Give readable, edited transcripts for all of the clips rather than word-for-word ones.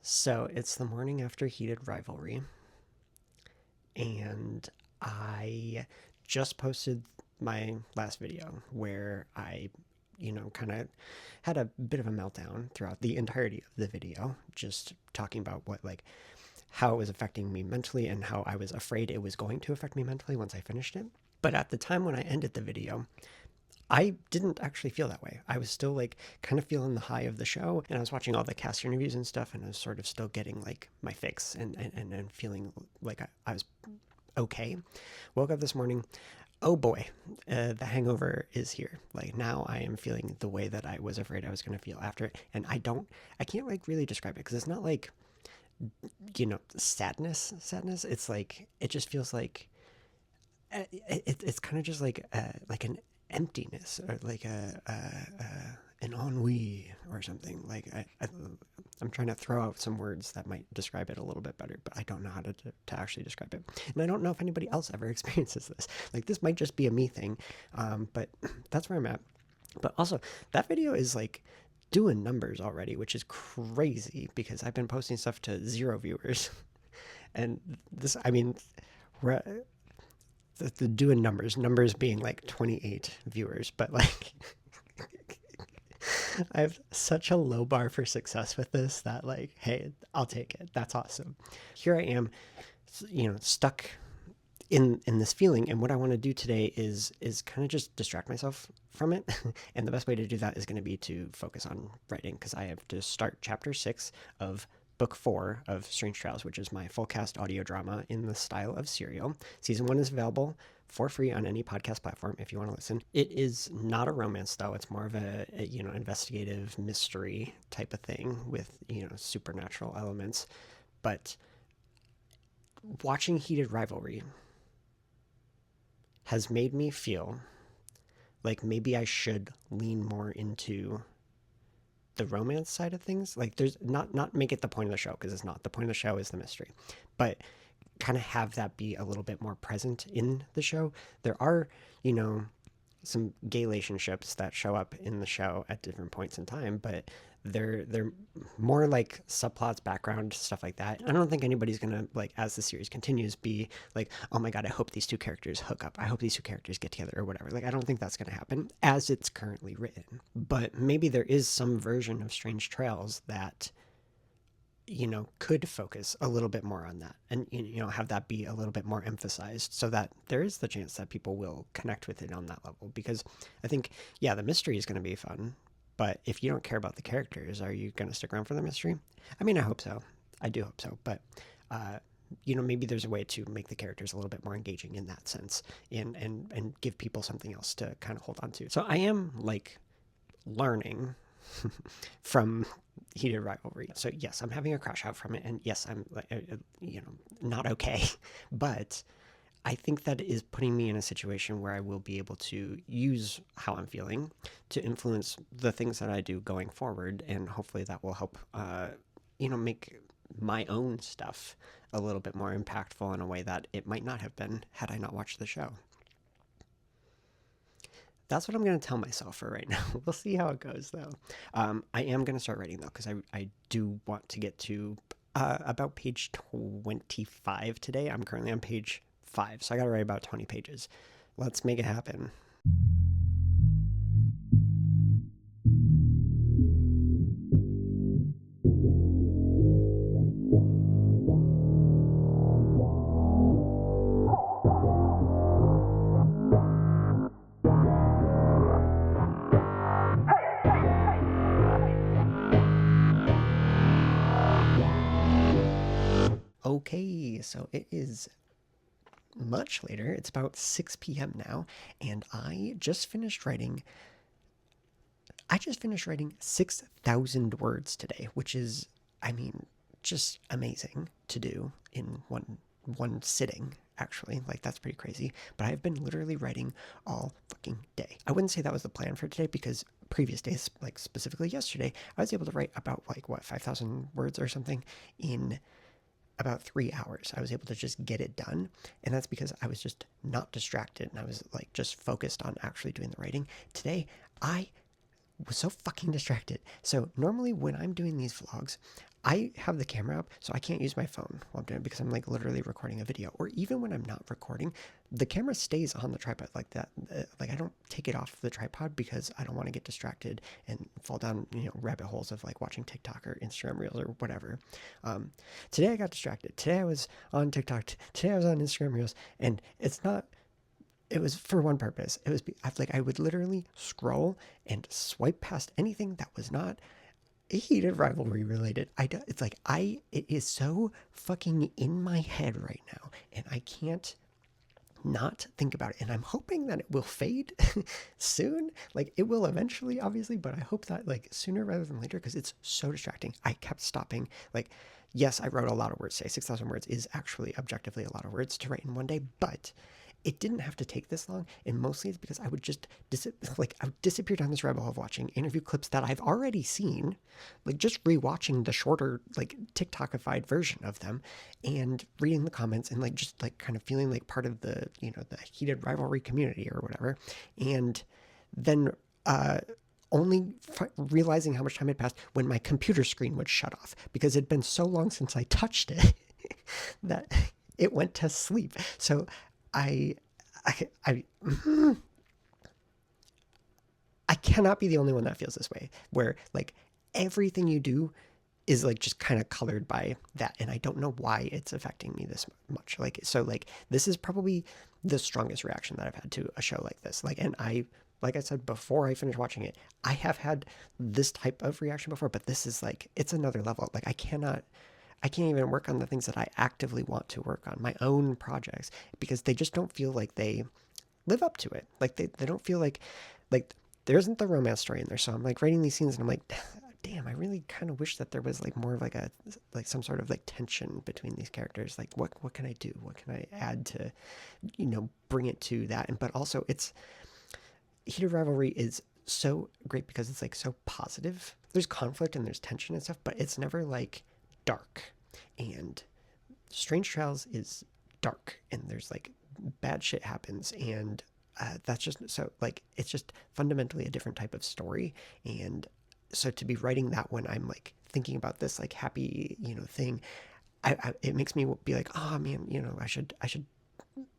So it's the morning after Heated Rivalry, and I just posted my last video where I, kind of had a bit of a meltdown throughout the entirety of the video, just talking about how it was affecting me mentally and how I was afraid it was going to affect me mentally once I finished it. But at the time when I ended the video, I didn't actually feel that way. I was still kind of feeling the high of the show, and I was watching all the cast interviews and stuff, and I was sort of still getting my fix and feeling like I was okay. Woke up this morning. Oh boy, the hangover is here. Like now I am feeling the way that I was afraid I was going to feel after it. And I can't really describe it because it's not sadness. It's it just feels it's kind of just like an emptiness or an ennui or something. I'm trying to throw out some words that might describe it a little bit better, but I don't know how to actually describe it. And I don't know if anybody else ever experiences this. This might just be a me thing, but that's where I'm at. But also, that video is doing numbers already, which is crazy because I've been posting stuff to 0 viewers. And this, I mean, we're the doing numbers being 28 viewers, but I have such a low bar for success with this that hey, I'll take it. That's awesome. Here I am, stuck in this feeling, and what I want to do today is kind of just distract myself from it. And the best way to do that is going to be to focus on writing, because I have to start chapter 6 of book 4 of Strange Trials, which is my full cast audio drama in the style of serial. Season 1 is available for free on any podcast platform if you want to listen. It is not a romance though. It's more of a investigative mystery type of thing with supernatural elements. But watching Heated Rivalry has made me feel like maybe I should lean more into the romance side of things. There's not make it the point of the show, because it's not. The point of the show is the mystery, but kind of have that be a little bit more present in the show. There are, some gay relationships that show up in the show at different points in time, but they're more like subplots, background stuff like that. I don't think anybody's gonna as the series continues be oh my god, I hope these two characters hook up, I hope these two characters get together or whatever. I don't think that's gonna happen as it's currently written. But maybe there is some version of Strange Trails that could focus a little bit more on that, and have that be a little bit more emphasized, so that there is the chance that people will connect with it on that level. Because I think, yeah, the mystery is going to be fun, but if you don't care about the characters, are you going to stick around for the mystery? I mean, I hope so. I do hope so. But maybe there's a way to make the characters a little bit more engaging in that sense, and give people something else to kind of hold on to. So I am learning from Heated Rivalry. So yes, I'm having a crash out from it, and yes, I'm not okay. But I think that is putting me in a situation where I will be able to use how I'm feeling to influence the things that I do going forward, and hopefully that will help make my own stuff a little bit more impactful in a way that it might not have been had I not watched the show. That's what I'm going to tell myself for right now. We'll see how it goes, though. I am going to start writing, though, because I do want to get to about page 25 today. I'm currently on page 5, so I got to write about 20 pages. Let's make it happen. Okay, so it is much later. It's about 6 p.m. now, and I just finished writing 6,000 words today, which is, I mean, just amazing to do in one sitting, actually. That's pretty crazy. But I've been literally writing all fucking day. I wouldn't say that was the plan for today, because previous days, specifically yesterday, I was able to write about 5,000 words or something in about 3 hours. I was able to just get it done, and that's because I was just not distracted, and I was just focused on actually doing the writing. Today, I was so fucking distracted. So normally when I'm doing these vlogs, I have the camera up, so I can't use my phone while I'm doing it because I'm like literally recording a video. Or even when I'm not recording, the camera stays on the tripod like that. Like I don't take it off the tripod because I don't want to get distracted and fall down, rabbit holes of like watching TikTok or Instagram Reels or whatever. Today I got distracted. Today I was on TikTok. Today I was on Instagram Reels, and it's not. It was for one purpose. It was like I would literally scroll and swipe past anything that was not Heated Rivalry related. It's like it is so fucking in my head right now, and I can't not think about it. And I'm hoping that it will fade soon. Like it will eventually, obviously, but I hope that like sooner rather than later, because it's so distracting. I kept stopping. Like, yes, I wrote a lot of words today. 6,000 words is actually objectively a lot of words to write in one day, but it didn't have to take this long, and mostly it's because I would just I would disappear down this rabbit hole of watching interview clips that I've already seen, like just rewatching the shorter like TikTokified version of them, and reading the comments and like just like kind of feeling like part of the the Heated Rivalry community or whatever, and then only realizing how much time had passed when my computer screen would shut off because it had been so long since I touched it that it went to sleep. So I cannot be the only one that feels this way, where like everything you do is like just kind of colored by that, and I don't know why it's affecting me this much. Like so, like this is probably the strongest reaction that I've had to a show like this. Like, and like I said before I finished watching it, I have had this type of reaction before, but this is like it's another level. Like I can't even work on the things that I actively want to work on, my own projects, because they just don't feel like they live up to it. Like they don't feel like there isn't the romance story in there. So I'm like writing these scenes and I'm like, damn, I really kind of wish that there was like more of like some sort of like tension between these characters. Like what can I do? What can I add to, bring it to that? And but also it's Heated Rivalry is so great because it's like so positive. There's conflict and there's tension and stuff, but it's never like dark. And Strange Trials is dark and there's like bad shit happens, and that's just so like it's just fundamentally a different type of story. And so to be writing that when I'm like thinking about this like happy thing, it makes me be like, oh man, I should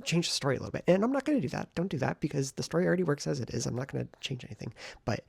change the story a little bit. And I'm not going to do that. Don't do that, because the story already works as it is. I'm not going to change anything. But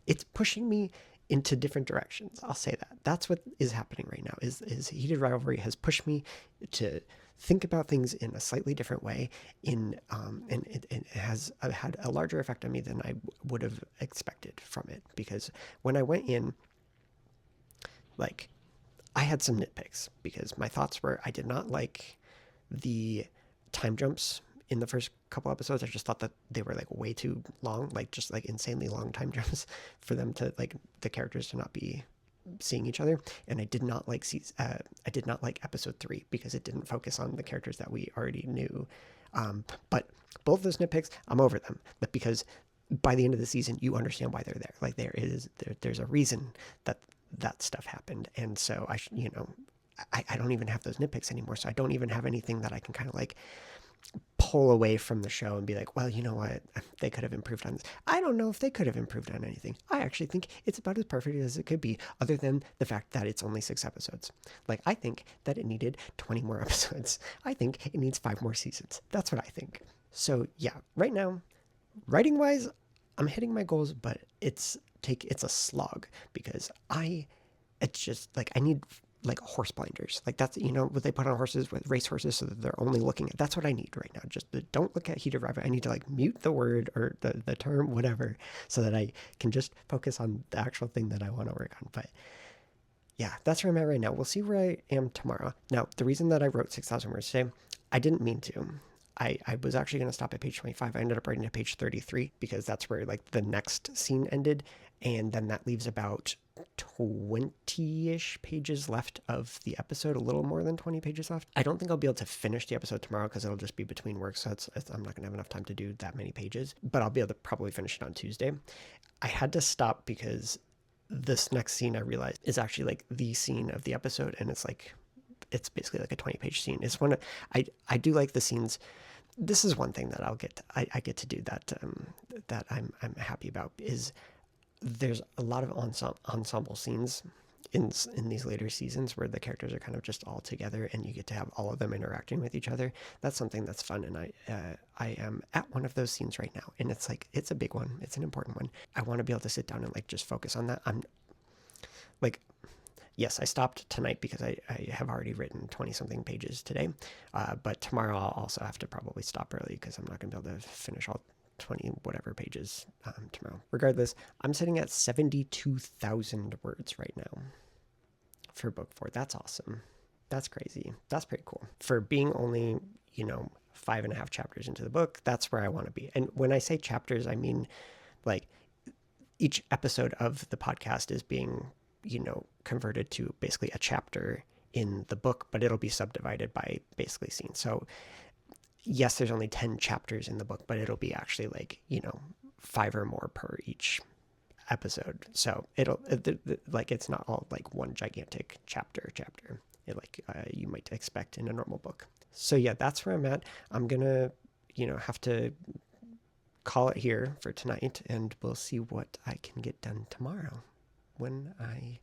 it's pushing me into different directions. I'll say that. That's what is happening right now. Is Heated Rivalry has pushed me to think about things in a slightly different way. And it has had a larger effect on me than I would have expected from it. Because when I went in, like, I had some nitpicks because my thoughts were I did not like the time jumps in the first couple episodes. I just thought that they were like way too long, like just like insanely long time jumps for them to like the characters to not be seeing each other. And I did not like episode 3 because it didn't focus on the characters that we already knew. But both those nitpicks, I'm over them. But because by the end of the season, you understand why they're there. Like there's a reason that stuff happened. And so I don't even have those nitpicks anymore. So I don't even have anything that I can kind of like pull away from the show and be like, well, you know what, they could have improved on this. I don't know if they could have improved on anything. I actually think it's about as perfect as it could be, other than the fact that it's only 6 episodes. Like, I think that it needed 20 more episodes. I think it needs 5 more seasons. That's what I think. So yeah, right now, writing wise, I'm hitting my goals, but it's a slog because it's just like I need like horse blinders. Like that's, what they put on horses with race horses so that they're only looking at, that's what I need right now. Just don't look at Heated Rivalry. I need to like mute the word or the term, whatever, so that I can just focus on the actual thing that I want to work on. But yeah, that's where I'm at right now. We'll see where I am tomorrow. Now, the reason that I wrote 6,000 words today, I didn't mean to. I was actually going to stop at page 25. I ended up writing to page 33 because that's where like the next scene ended. And then that leaves about 20-ish pages left of the episode, a little more than 20 pages left. I don't think I'll be able to finish the episode tomorrow because it'll just be between work. So I'm not going to have enough time to do that many pages, but I'll be able to probably finish it on Tuesday. I had to stop because this next scene I realized is actually like the scene of the episode. And it's basically like a 20-page scene. It's one of, I do like the scenes. This is one thing that I get to do that I'm happy about is there's a lot of ensemble scenes in these later seasons where the characters are kind of just all together and you get to have all of them interacting with each other. That's something that's fun, and I am at one of those scenes right now, and it's like, it's a big one, it's an important one. I want to be able to sit down and like just focus on that. I'm like, yes, I stopped tonight because I have already written 20 something pages today, but tomorrow I'll also have to probably stop early because I'm not going to be able to finish all 20 whatever pages tomorrow. Regardless, I'm sitting at 72,000 words right now for book 4. That's awesome. That's crazy. That's pretty cool. For being only, 5.5 chapters into the book, that's where I want to be. And when I say chapters, I mean like each episode of the podcast is being, converted to basically a chapter in the book, but it'll be subdivided by basically scenes. So yes, there's only 10 chapters in the book, but it'll be actually like, 5 or more per each episode. So it's not all like one gigantic chapter, you might expect in a normal book. So yeah, that's where I'm at. I'm gonna, have to call it here for tonight, and we'll see what I can get done tomorrow when I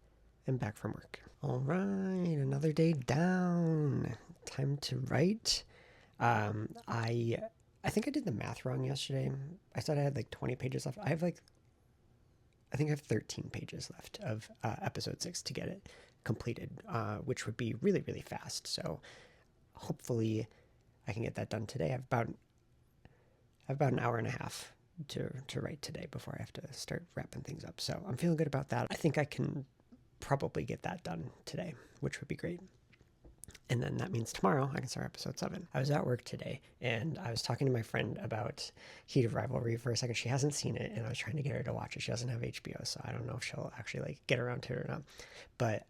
am back from work. All right, another day down. Time to write. I think I did the math wrong yesterday. I said I had like 20 pages left. I think I have 13 pages left of episode 6 to get it completed, which would be really, really fast. So hopefully I can get that done today. I have about an hour and a half to write today before I have to start wrapping things up. So I'm feeling good about that. I think I can probably get that done today, which would be great. And then that means tomorrow I can start episode 7. I was at work today and I was talking to my friend about Heated Rivalry for a second. She hasn't seen it and I was trying to get her to watch it. She doesn't have HBO, so I don't know if she'll actually like get around to it or not. But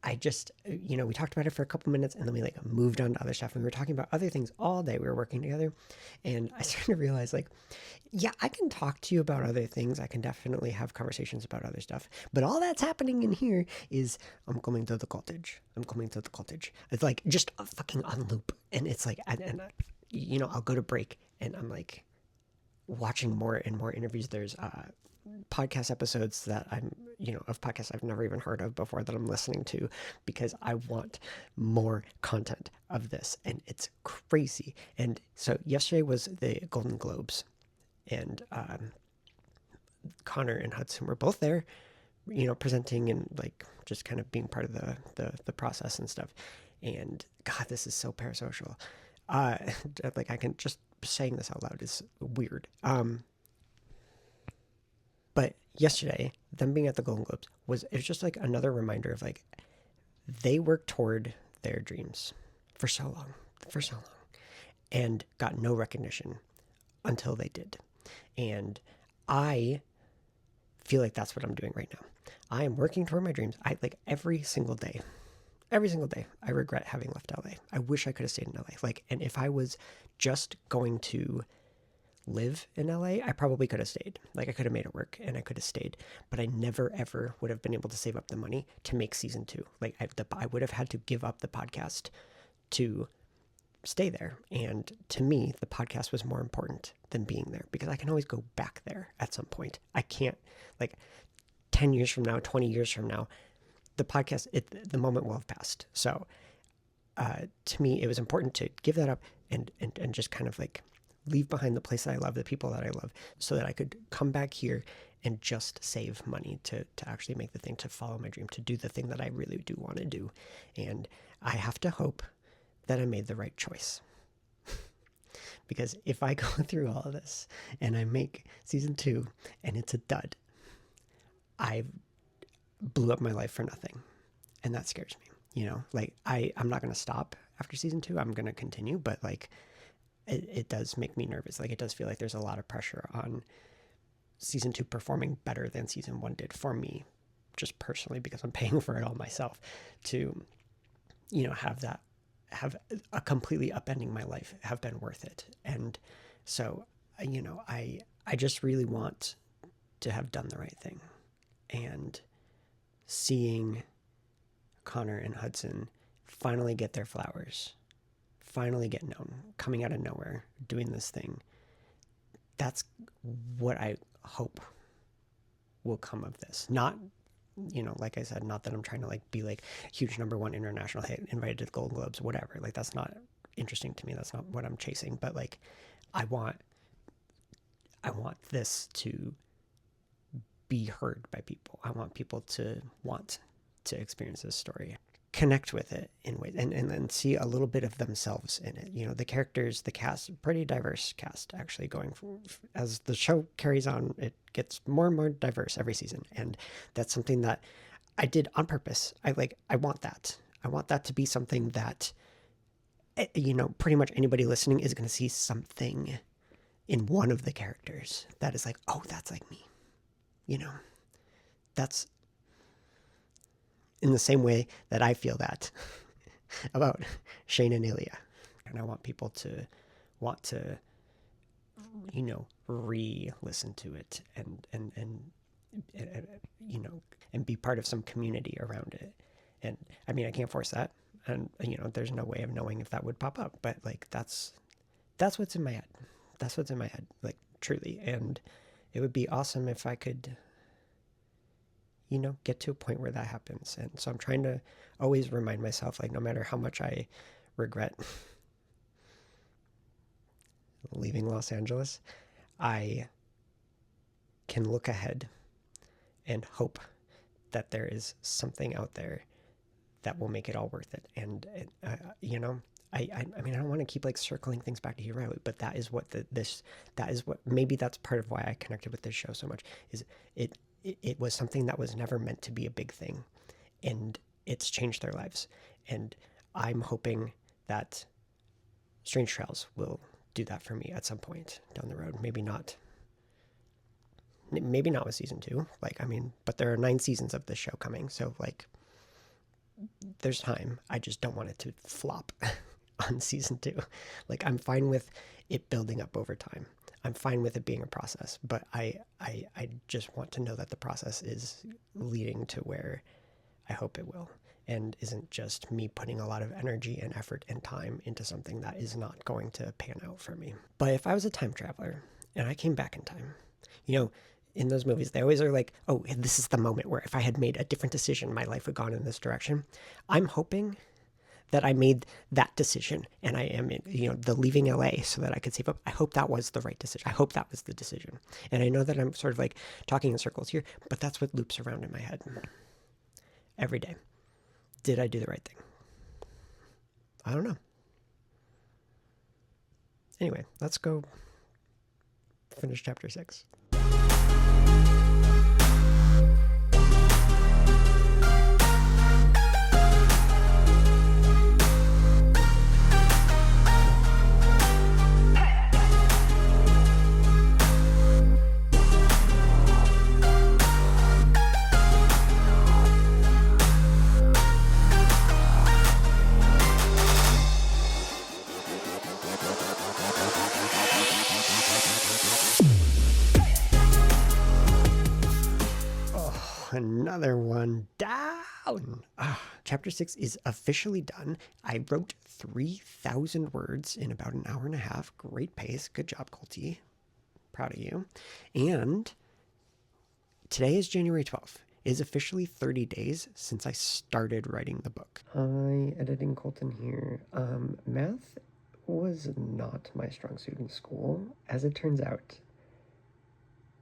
I just, we talked about it for a couple minutes and then we like moved on to other stuff. And we were talking about other things all day. We were working together and I started to realize like, yeah, I can talk to you about other things. I can definitely have conversations about other stuff. But all that's happening in here is I'm coming to the cottage. It's like just a fucking on loop. And it's like, and I'll go to break and I'm like watching more and more interviews. There's podcast episodes that I'm, of podcasts I've never even heard of before that I'm listening to because I want more content of this. And it's crazy. And so yesterday was the Golden Globes. And Connor and Hudson were both there, presenting and like just kind of being part of the process and stuff. And God, this is so parasocial. Like I can just saying this out loud is weird. But yesterday, them being at the Golden Globes it was just like another reminder of like they worked toward their dreams for so long, and got no recognition until they did. And I feel like that's what I'm doing right now. I am working toward my dreams. I like every single day, I regret having left LA. I wish I could have stayed in LA. Like, and if I was just going to live in LA, I probably could have stayed. Like I could have made it work and I could have stayed, but I never ever would have been able to save up the money to make season 2. Like I would have had to give up the podcast to stay there. And to me, the podcast was more important than being there because I can always go back there at some point. I can't, like 10 years from now, 20 years from now, the podcast, the moment will have passed. So to me, it was important to give that up and just kind of like leave behind the place that I love, the people that I love, so that I could come back here and just save money to actually make the thing, to follow my dream, to do the thing that I really do want to do. And I have to hope that I made the right choice. Because if I go through all of this and I make season 2 and it's a dud, I blew up my life for nothing. And that scares me, like I'm not going to stop after season 2. I'm going to continue, but like it does make me nervous. Like it does feel like there's a lot of pressure on season 2 performing better than season 1 did for me, just personally, because I'm paying for it all myself, to, have a completely upending my life have been worth it. And so, I just really want to have done the right thing. And seeing Connor and Hudson finally get their flowers, finally get known, coming out of nowhere, doing this thing, that's what I hope will come of this. Not you know, like I said, not that I'm trying to like be like huge #1 international hit, invited to the Golden Globes, whatever. Like that's not interesting to me. That's not what I'm chasing. But like, I want this to be heard by people. I want people to want to experience this story, connect with it in ways, and then see a little bit of themselves in it. You know, the characters, the cast, pretty diverse cast actually going as the show carries on. It gets more and more diverse every season, and that's something that I did on purpose. I want that. I want that to be something that, you know, pretty much anybody listening is going to see something in one of the characters that is like, oh, that's like me. You know, that's in the same way that I feel that about Shane and Ilya. And I want people to want to, you know, re-listen to it and you know, and be part of some community around it. And I mean, I can't force that. And, you know, there's no way of knowing if that would pop up, but like, that's what's in my head. That's what's in my head, like truly. And it would be awesome if I could, you know, get to a point where that happens. And so I'm trying to always remind myself, like, no matter how much I regret leaving Los Angeles, I can look ahead and hope that there is something out there that will make it all worth it. And you know, I mean, I don't want to keep like circling things back to Heated Rivalry, but that is what that is what, maybe that's part of why I connected with this show so much, is it was something that was never meant to be a big thing, and it's changed their lives. And I'm hoping that Strange Trails will do that for me at some point down the road. Maybe not with season 2. Like, I mean, but there are 9 seasons of this show coming, so like, there's time. I just don't want it to flop on season 2. Like, I'm fine with it building up over time. I'm fine with it being a process, but I just want to know that the process is leading to where I hope it will, and isn't just me putting a lot of energy and effort and time into something that is not going to pan out for me. But if I was a time traveler and I came back in time, you know, in those movies, they always are like, oh, this is the moment where if I had made a different decision, my life would have gone in this direction. I'm hoping that I made that decision and I am in, you know, the leaving LA so that I could save up. I hope that was the right decision. I hope that was the decision. And I know that I'm sort of like talking in circles here, but that's what loops around in my head every day. Did I do the right thing? I don't know. Anyway, let's go finish chapter 6. Another one down. Chapter 6 is officially done. I wrote 3,000 words in about an hour and a half. Great pace. Good job, Colty. Proud of you. And today is January 12th. It is officially 30 days since I started writing the book. Hi, editing Colton here. Math was not my strong suit in school. As it turns out,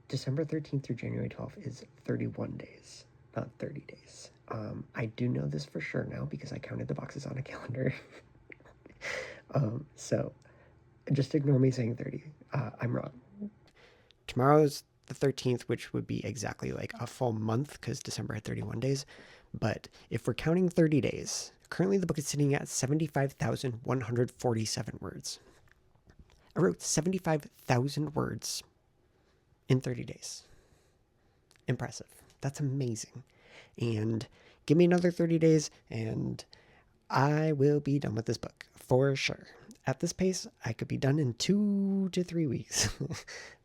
December 13th through January 12th is 31 days, not 30 days. I do know this for sure now because I counted the boxes on a calendar. So just ignore me saying 30. I'm wrong. Tomorrow's the 13th, which would be exactly like a full month because December had 31 days. But if we're counting 30 days, currently the book is sitting at 75,147 words. I wrote 75,000 words in 30 days. Impressive. That's amazing. And give me another 30 days and I will be done with this book for sure. At this pace, I could be done in 2 to 3 weeks.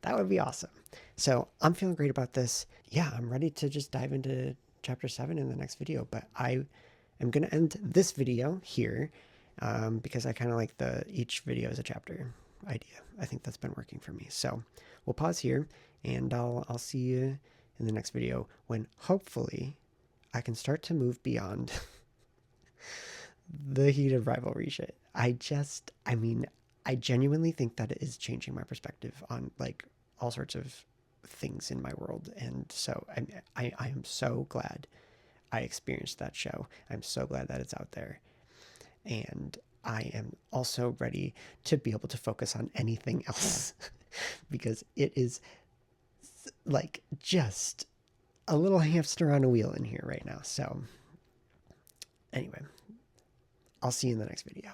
That would be awesome. So I'm feeling great about this. Yeah, I'm ready to just dive into chapter 7 in the next video, but I am going to end this video here because I kind of like each video as a chapter idea. I think that's been working for me. So we'll pause here and I'll see you in the next video when hopefully I can start to move beyond the heated rivalry shit. I mean, I genuinely think that it is changing my perspective on like all sorts of things in my world. And so I am so glad I experienced that show. I'm so glad that it's out there. And I am also ready to be able to focus on anything else because it is like just a little hamster on a wheel in here right now. So, anyway, I'll see you in the next video.